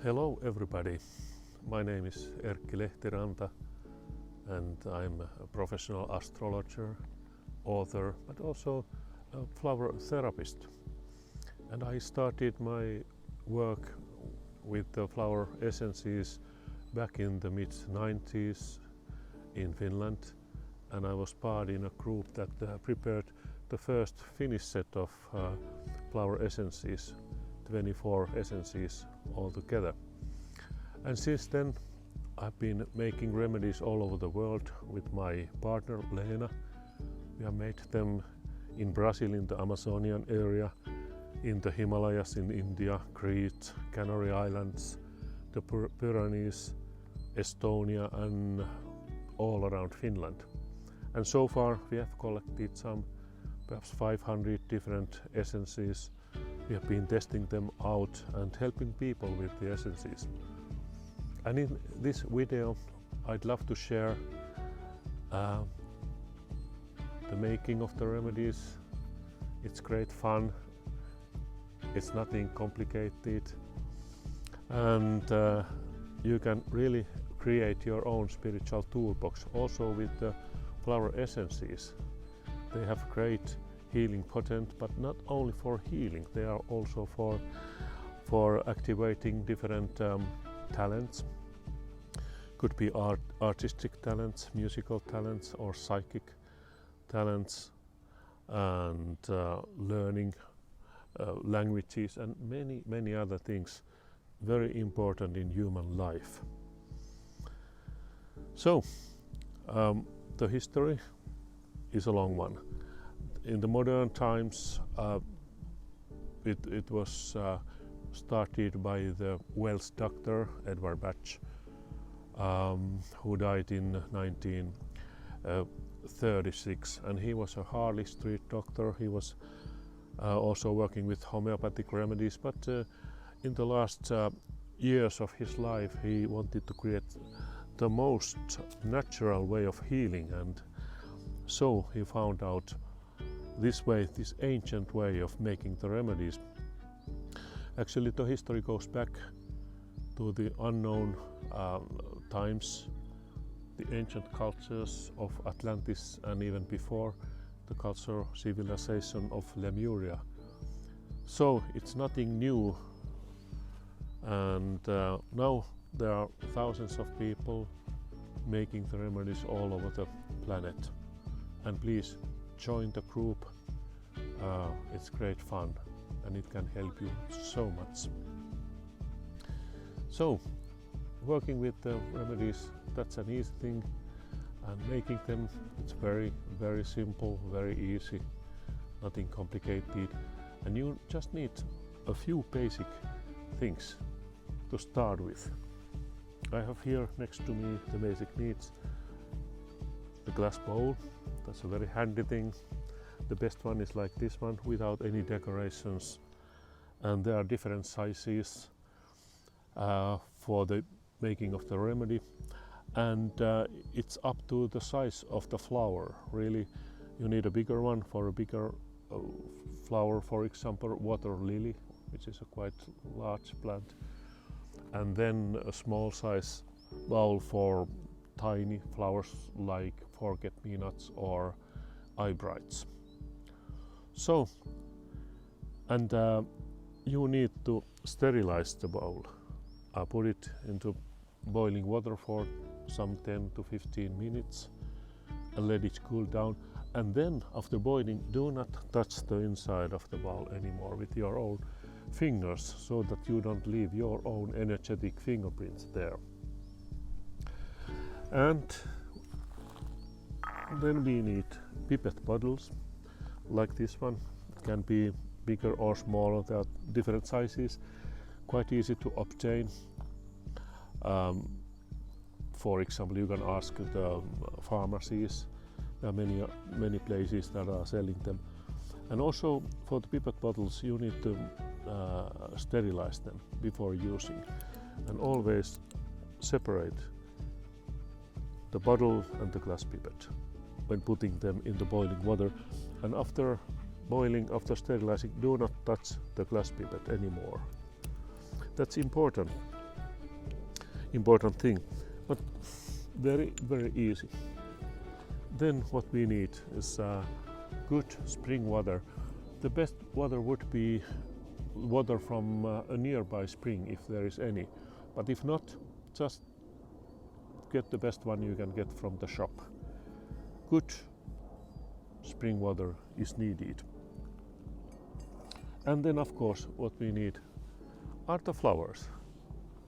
Hello everybody, my name is Erkki Lehtiranta and I'm a professional astrologer, author, but also a flower therapist. And I started my work with the flower essences back in the mid-90s in Finland, and I was part in a group that prepared the first Finnish set of flower essences, 24 essences altogether. And since then I've been making remedies all over the world with my partner Leena. We have made them in Brazil, in the Amazonian area, in the Himalayas in India, Crete, Canary Islands, the Pyrenees, Estonia and all around Finland. And so far we have collected some perhaps 500 different essences. We have been testing them out and helping people with the essences. And in this video I'd love to share the making of the remedies. It's great fun, it's nothing complicated, and you can really create your own spiritual toolbox also with the flower essences. They have great healing potent, but not only for healing, they are also for activating different talents. Could be artistic talents, musical talents, or psychic talents, and learning languages and many other things very important in human life. So the history is a long one. In the modern times it was started by the Welsh doctor Edward Bach, who died in 1936, and he was a Harley Street doctor. He was also working with homeopathic remedies, but in the last years of his life he wanted to create the most natural way of healing, and so he found out this way, this ancient way of making the remedies. Actually the history goes back to the unknown times, the ancient cultures of Atlantis, and even before, the culture civilization of Lemuria. So it's nothing new, and now there are thousands of people making the remedies all over the planet. And please join the group, it's great fun and it can help you so much. So working with the remedies, that's an easy thing, and making them, it's very simple, very easy, nothing complicated, and you just need a few basic things to start with. I have here next to me the basic needs. The glass bowl, that's a very handy thing. The best one is like this one, without any decorations, and there are different sizes for the making of the remedy, and it's up to the size of the flower. Really, you need a bigger one for a bigger flower, for example water lily, which is a quite large plant, and then a small size bowl for tiny flowers like forget-me-nots or eyebrights. So, and you need to sterilize the bowl. Put it into boiling water for some 10 to 15 minutes and let it cool down, and then after boiling do not touch the inside of the bowl anymore with your own fingers, so that you don't leave your own energetic fingerprints there. And then we need pipette bottles like this one. It can be bigger or smaller, there are different sizes, quite easy to obtain. For example, you can ask the pharmacies, there are many places that are selling them. And also for the pipette bottles you need to sterilize them before using, and always separate the bottle and the glass pipette when putting them in the boiling water, and after boiling, after sterilizing, do not touch the glass pipette anymore. That's important important thing, but very, very easy. Then what we need is good spring water. The best water would be water from a nearby spring if there is any, but if not, just get the best one you can get from the shop. Good spring water is needed. And then of course what we need are the flowers.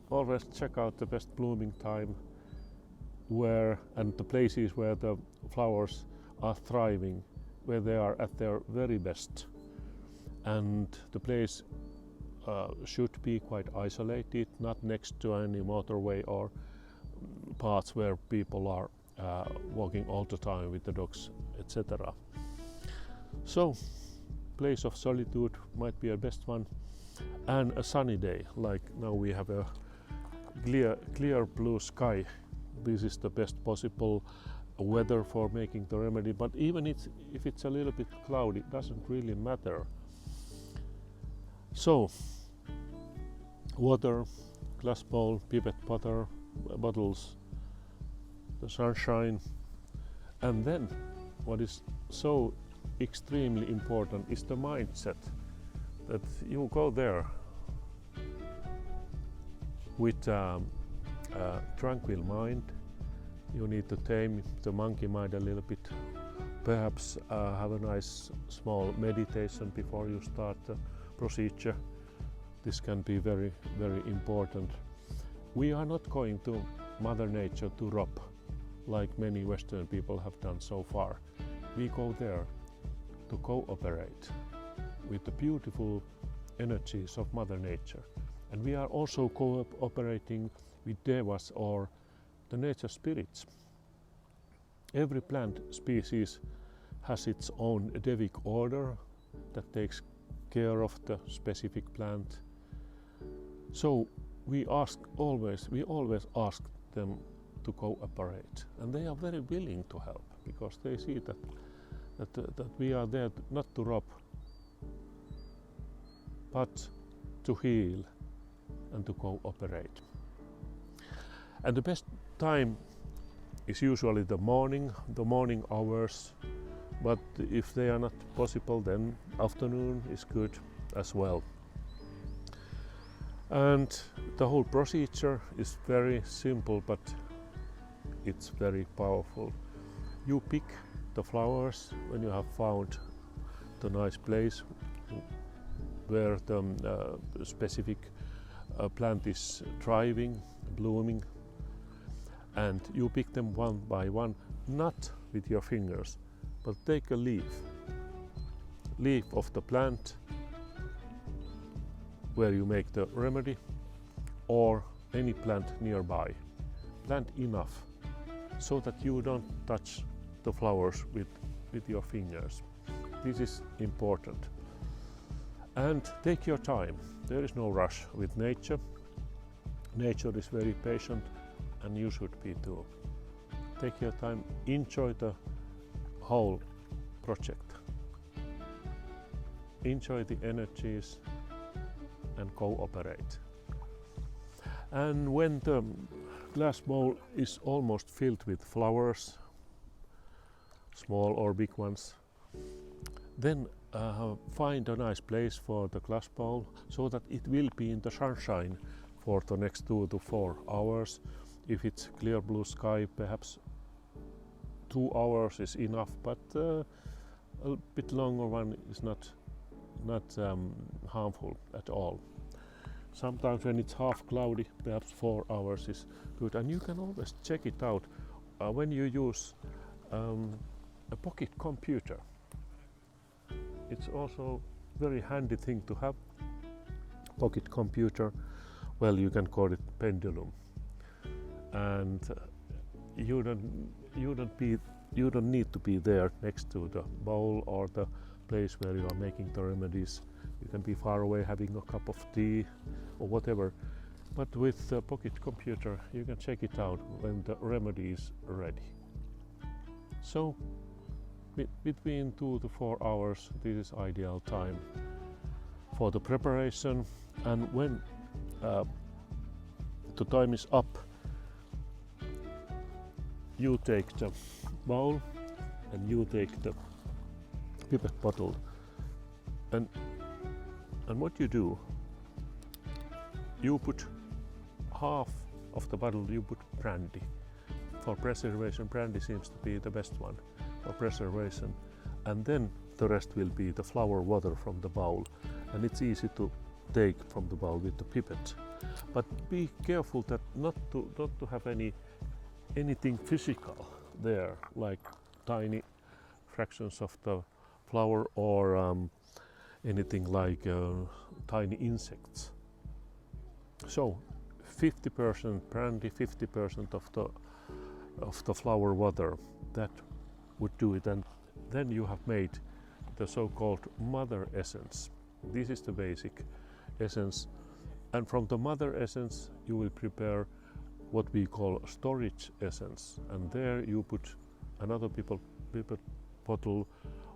Always check out the best blooming time and the places where the flowers are thriving, where they are at their very best. And the place should be quite isolated, not next to any motorway or parts where people are walking all the time with the dogs, etc. So, place of solitude might be a best one, and a sunny day, like now we have a clear blue sky. This is the best possible weather for making the remedy, but even if it's a little bit cloudy, it doesn't really matter. So, water, glass bowl, pipette bottles, the sunshine, and then what is so extremely important is the mindset, that you go there with a tranquil mind. You need to tame the monkey mind a little bit, perhaps have a nice small meditation before you start the procedure. This can be very, very important. We are not going to Mother Nature to rob, like many Western people have done so far. We go there to cooperate with the beautiful energies of Mother Nature. And we are also cooperating with devas, or the nature spirits. Every plant species has its own devic order that takes care of the specific plant. So we always ask them to cooperate, and they are very willing to help, because they see that we are there not to rob, but to heal and to cooperate. And the best time is usually the morning hours, but if they are not possible, then afternoon is good as well. And the whole procedure is very simple, but it's very powerful. You pick the flowers when you have found the nice place where the specific plant is thriving, blooming, and you pick them one by one, not with your fingers, but take a leaf of the plant where you make the remedy, or any plant nearby. Plant enough so that you don't touch the flowers with your fingers. This is important. And take your time. There is no rush with nature. Nature is very patient, and you should be too. Take your time, enjoy the whole project. Enjoy the energies and cooperate. And when the glass bowl is almost filled with flowers, small or big ones, then find a nice place for the glass bowl so that it will be in the sunshine for the next 2 to 4 hours. If it's clear blue sky, perhaps 2 hours is enough, but a bit longer one is not harmful at all. Sometimes when it's half cloudy, perhaps 4 hours is good, and you can always check it out when you use a pocket computer. It's also very handy thing to have. Pocket computer, well, you can call it pendulum, and you don't need to be there next to the bowl or the place where you are making the remedies. You can be far away having a cup of tea or whatever, but with the pocket computer you can check it out when the remedy is ready. So between 2 to 4 hours, this is ideal time for the preparation. And when the time is up, you take the bowl and you take the pipette bottle, and what you do, you put half of the bottle, you put brandy. For preservation, brandy seems to be the best one for preservation, and then the rest will be the flower water from the bowl, and it's easy to take from the bowl with the pipette. But be careful that not to have anything physical there, like tiny fractions of the flower or anything like tiny insects. So 50% brandy, 50% of the flower water, that would do it, and then you have made the so-called mother essence. This is the basic essence, and from the mother essence you will prepare what we call storage essence, and there you put another pipette bottle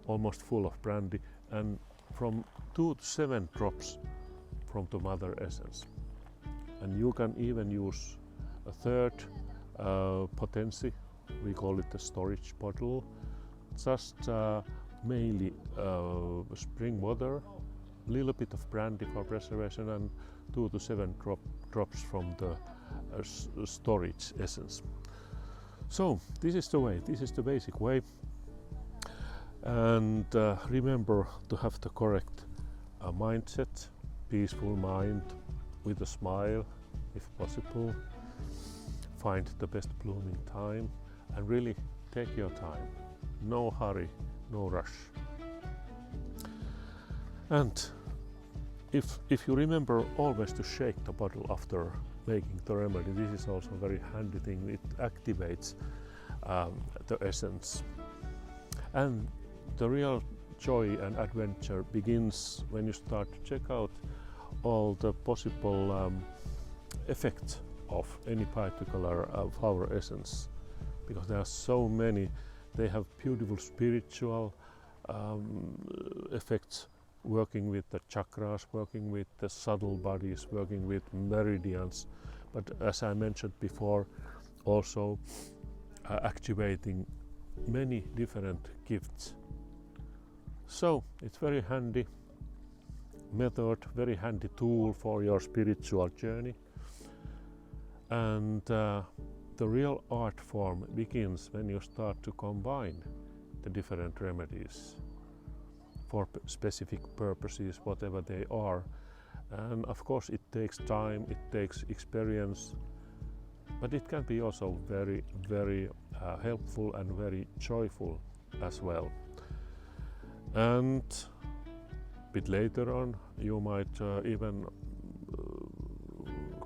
almost full of brandy, and from 2 to 7 drops from the mother essence. And you can even use a third potency, we call it the storage bottle, just mainly spring water, little bit of brandy for preservation, and 2 to 7 drops from the storage essence. So this is the way, this is the basic way, and remember to have the correct mindset, peaceful mind with a smile if possible. Find the best blooming time and really take your time. No hurry, no rush. And if you remember always to shake the bottle after making the remedy, this is also a very handy thing. It activates the essence. And the real joy and adventure begins when you start to check out all the possible effects of any particular flower essence, because there are so many. They have beautiful spiritual effects, working with the chakras, working with the subtle bodies, working with meridians, but as I mentioned before, also activating many different gifts. So it's very handy method, very handy tool for your spiritual journey. And the real art form begins when you start to combine the different remedies for specific purposes, whatever they are. And of course it takes time, it takes experience, but it can be also very, very helpful and very joyful as well. And a bit later on you might even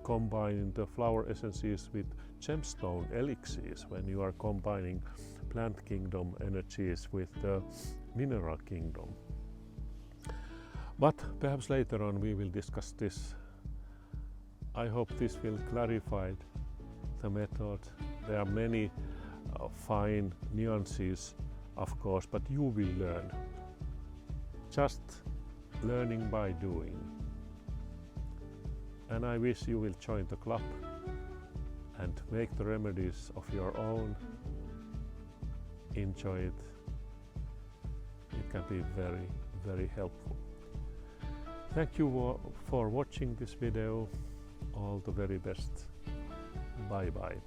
combine the flower essences with gemstone elixirs when you are combining plant kingdom energies with the mineral kingdom. But perhaps later on we will discuss this. I hope this will clarify the method. There are many fine nuances, of course, but you will learn. Just learning by doing. And I wish you will join the club and make the remedies of your own. Enjoy it. It can be very, very helpful. Thank you for watching this video. All the very best. Bye bye.